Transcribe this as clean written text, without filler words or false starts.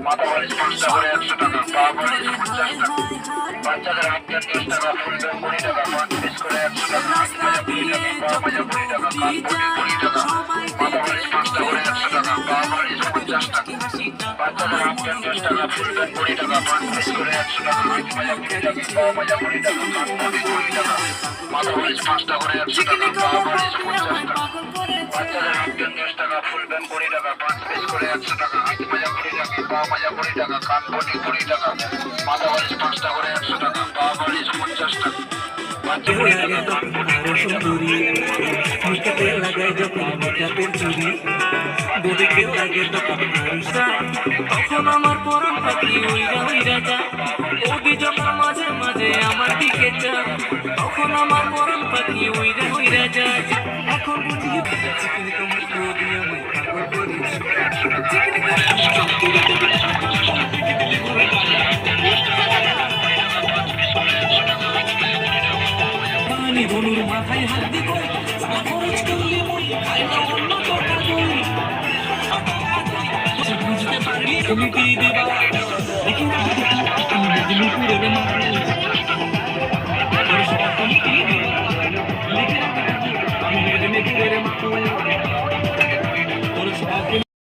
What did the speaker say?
মাথা বালিশ 5 টাকা করে 100 টাকা, পা বালিশ 50 টাকা, বাচ্চাদের হাফ প্যান্ট 10 টাকা, ফুল প্যান্ট 20 টাকা, 5 পিস করে 100 টাকা, হাত মোজা 20 টাকা, পা মোজা 20 টাকা, কান পটি 20 টাকা, মাথা বালিশ 5 টাকা করে 100 টাকা, পা বালিশ 50 টাকা, বাচ্চাদের হাফ প্যান্ট 10 টাকা, ফুল প্যান্ট 20 টাকা, 5 পিস করে 100 টাকা, হাত মোজা 20 টাকা, পা মোজা 20 টাকা, কান পটি 20 টাকা, মাথা বালিশ 5 টাকা করে 100 টাকা, পা বালিশ 50 টাকা, বাচ্চাদের হাফ প্যান্ট 10 টাকা, ফুল প্যান্ট 20 টাকা, 5 পিস করে 100 টাকা, হাত মোজা 20 টাকা, পা মোজা 20 টাকা, কান পটি 20 টাকা, মাথা বালিশ 5 টাকা করে 100 টাকা, পা বালিশ 50 টাকা, বাচ্চাদের টাকা, কান পটি 20 টাকা। মিটাতে লাগাই যখন মিটাতের চুরি বদিকে লাগে তখন তখন আমার পরম পাখি উইরা উইরা যায় ওদি যখন মাঝে মাঝে আমার দিকে যায় তখন আমার পরম পাখি উইরা উইরা যায় এখন বুঝি চিকনি তোমার বদি আমায় পাগল করিস পানি ধনুর মাথায় হাত দিব খরচ করলে মই খাই না অন্য কথা কই বুঝতে পারলি তুমি কি দিবা